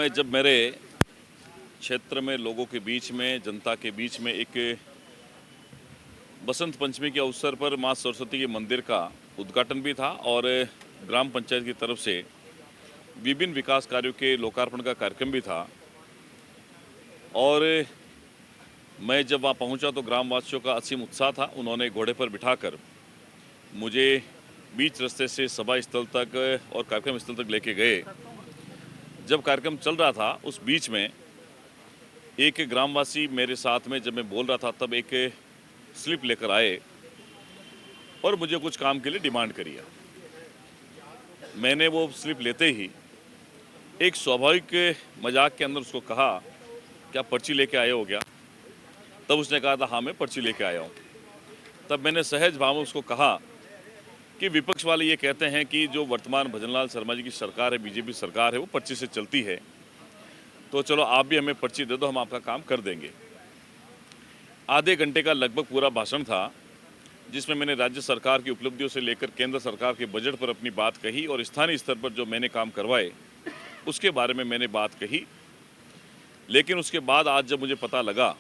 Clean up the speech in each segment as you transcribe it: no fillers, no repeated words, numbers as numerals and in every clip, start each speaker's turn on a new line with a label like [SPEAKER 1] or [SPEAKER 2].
[SPEAKER 1] मैं जब मेरे क्षेत्र में लोगों के बीच में, जनता के बीच में एक बसंत पंचमी के अवसर पर मां सरस्वती के मंदिर का उद्घाटन भी था और ग्राम पंचायत की तरफ से विभिन्न विकास कार्यों के लोकार्पण का कार्यक्रम भी था। और मैं जब वहां पहुंचा तो ग्रामवासियों का असीम उत्साह था। उन्होंने घोड़े पर बिठाकर मुझे बीच रास्ते से सभा स्थल तक और कार्यक्रम स्थल तक लेके गए। जब कार्यक्रम चल रहा था उस बीच में एक ग्रामवासी मेरे साथ में, जब मैं बोल रहा था तब एक स्लिप लेकर आए और मुझे कुछ काम के लिए डिमांड करी। मैंने वो स्लिप लेते ही एक स्वाभाविक मजाक के अंदर उसको कहा, क्या पर्ची लेके आए हो क्या? तब उसने कहा था, हाँ मैं पर्ची लेके आया हूँ। तब मैंने सहज भाव में उसको कहा कि विपक्ष वाले ये कहते हैं कि जो वर्तमान भजनलाल शर्मा जी की सरकार है, बीजेपी सरकार है, वो पर्ची से चलती है, तो चलो आप भी हमें पर्ची दे दो, हम आपका काम कर देंगे। आधे घंटे का लगभग पूरा भाषण था, जिसमें मैंने राज्य सरकार की उपलब्धियों से लेकर केंद्र सरकार के बजट पर अपनी बात कही और स्थानीय स्तर पर जो मैंने काम करवाए उसके बारे में मैंने बात कही। लेकिन उसके बाद आज जब मुझे पता लगा,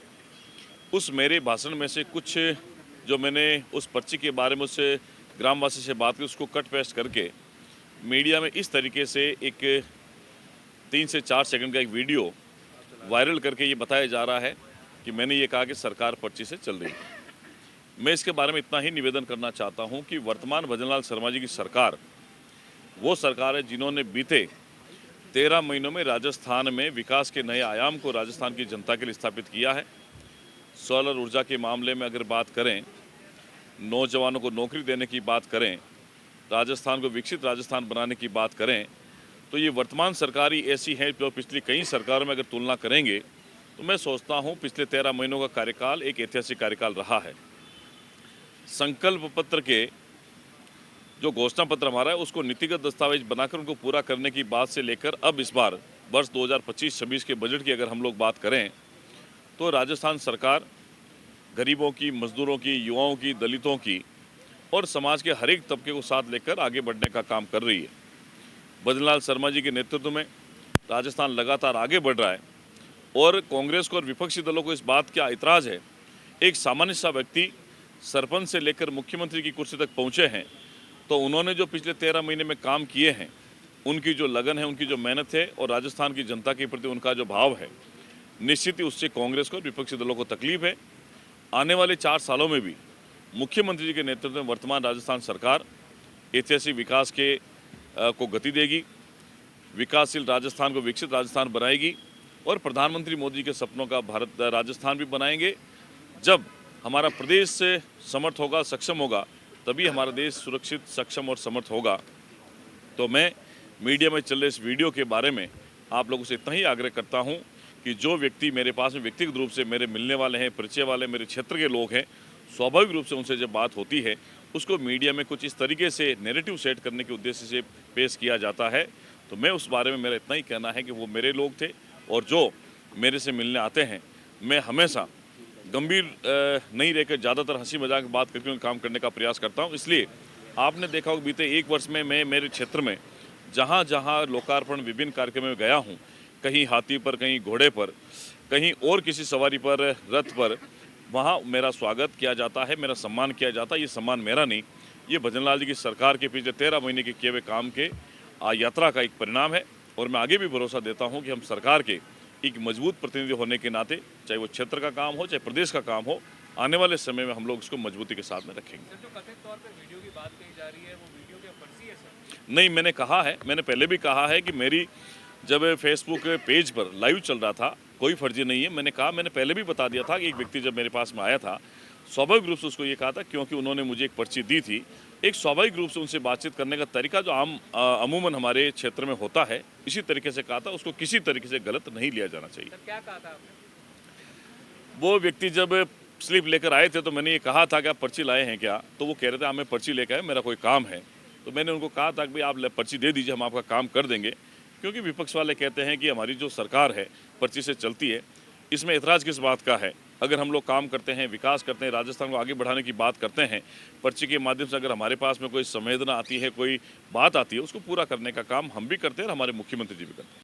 [SPEAKER 1] उस मेरे भाषण में से कुछ जो मैंने उस पर्ची के बारे में उससे ग्रामवासी से बात की, उसको कट पेस्ट करके मीडिया में इस तरीके से एक 3 से 4 सेकंड का एक वीडियो वायरल करके ये बताया जा रहा है कि मैंने ये कहा कि सरकार पर्ची से चल रही है। मैं इसके बारे में इतना ही निवेदन करना चाहता हूं कि वर्तमान भजनलाल शर्मा जी की सरकार वो सरकार है जिन्होंने बीते 13 महीनों में राजस्थान में विकास के नए आयाम को राजस्थान की जनता के लिए स्थापित किया है। सोलर ऊर्जा के मामले में अगर बात करें, नौजवानों को नौकरी देने की बात करें, राजस्थान को विकसित राजस्थान बनाने की बात करें, तो ये वर्तमान सरकार ही ऐसी है जो पिछली कई सरकारों में अगर तुलना करेंगे तो मैं सोचता हूँ पिछले 13 महीनों का कार्यकाल एक ऐतिहासिक कार्यकाल रहा है। संकल्प पत्र के जो घोषणा पत्र हमारा है उसको नीतिगत दस्तावेज बनाकर उनको पूरा करने की बात से लेकर अब इस बार वर्ष 2025-26 के बजट की अगर हम लोग बात करें तो राजस्थान सरकार गरीबों की, मजदूरों की, युवाओं की, दलितों की और समाज के हर एक तबके को साथ लेकर आगे बढ़ने का काम कर रही है। भजनलाल शर्मा जी के नेतृत्व में राजस्थान लगातार आगे बढ़ रहा है और कांग्रेस को और विपक्षी दलों को इस बात का इतराज़ है, एक सामान्य सा व्यक्ति सरपंच से लेकर मुख्यमंत्री की कुर्सी तक पहुंचे हैं, तो उन्होंने जो पिछले 13 महीने में काम किए हैं, उनकी जो लगन है, उनकी जो मेहनत है और राजस्थान की जनता के प्रति उनका जो भाव है, निश्चित ही उससे कांग्रेस को और विपक्षी दलों को तकलीफ है। आने वाले 4 सालों में भी मुख्यमंत्री जी के नेतृत्व में वर्तमान राजस्थान सरकार ऐतिहासिक विकास के को गति देगी, विकासशील राजस्थान को विकसित राजस्थान बनाएगी और प्रधानमंत्री मोदी के सपनों का भारत राजस्थान भी बनाएंगे। जब हमारा प्रदेश से समर्थ होगा, सक्षम होगा, तभी हमारा देश सुरक्षित, सक्षम और समर्थ होगा। तो मैं मीडिया में चल रहे इस वीडियो के बारे में आप लोगों से इतना ही आग्रह करता हूं कि जो व्यक्ति मेरे पास में व्यक्तिगत रूप से मेरे मिलने वाले हैं, परिचय वाले मेरे क्षेत्र के लोग हैं, स्वाभाविक रूप से उनसे जब बात होती है उसको मीडिया में कुछ इस तरीके से नैरेटिव सेट करने के उद्देश्य से पेश किया जाता है। तो मैं उस बारे में मेरा इतना ही कहना है कि वो मेरे लोग थे और जो मेरे से मिलने आते हैं, मैं हमेशा गंभीर नहीं रहकर ज़्यादातर हंसी मजाक बात करके काम करने का प्रयास करता हूं। इसलिए आपने देखा होगा बीते 1 वर्ष में मैं मेरे क्षेत्र में जहां जहां लोकार्पण विभिन्न कार्यक्रमों में गया हूं, कहीं हाथी पर, कहीं घोड़े पर, कहीं और किसी सवारी पर, रथ पर, वहां मेरा स्वागत किया जाता है, मेरा सम्मान किया जाता है। ये सम्मान मेरा नहीं, ये भजनलाल जी की सरकार के पिछले 13 महीने के किए हुए काम के यात्रा का एक परिणाम है। और मैं आगे भी भरोसा देता हूँ कि हम सरकार के एक मजबूत प्रतिनिधि होने के नाते, चाहे वो क्षेत्र का काम हो, चाहे प्रदेश का काम हो, आने वाले समय में हम लोग उसको मजबूती के साथ में रखेंगे।
[SPEAKER 2] सर, जो कथित तौर पे वीडियो की बात कही जा रही है, वो वीडियो क्या फर्जी है सर?
[SPEAKER 1] नहीं, मैंने कहा है, मैंने पहले भी कहा है कि मेरी जब फेसबुक पेज पर लाइव चल रहा था, कोई फर्जी नहीं है। मैंने कहा, मैंने पहले भी बता दिया था कि एक व्यक्ति जब मेरे पास में आया था, स्वाभाविक रूप से उसको ये कहा था क्योंकि उन्होंने मुझे एक पर्ची दी थी। एक स्वाभाविक रूप से उनसे बातचीत करने का तरीका जो अमूमन हमारे क्षेत्र में होता है, इसी तरीके से कहा था। उसको किसी तरीके से गलत नहीं लिया जाना चाहिए।
[SPEAKER 2] सर, क्या कहा था आपने?
[SPEAKER 1] वो व्यक्ति जब स्लिप लेकर आए थे तो मैंने ये कहा था कि आप पर्ची लाए हैं क्या? तो वो कह रहे थे हाँ मैं पर्ची लेकर आया, मेरा कोई काम है। तो मैंने उनको कहा था कि भाई आप पर्ची दे दीजिए, हम आपका काम कर देंगे। क्योंकि विपक्ष वाले कहते हैं कि हमारी जो सरकार है पर्ची से चलती है, इसमें एतराज़ किस बात का है? अगर हम लोग काम करते हैं, विकास करते हैं, राजस्थान को आगे बढ़ाने की बात करते हैं, पर्ची के माध्यम से अगर हमारे पास में कोई संवेदना आती है, कोई बात आती है, उसको पूरा करने का काम हम भी करते हैं और हमारे मुख्यमंत्री जी भी करते हैं।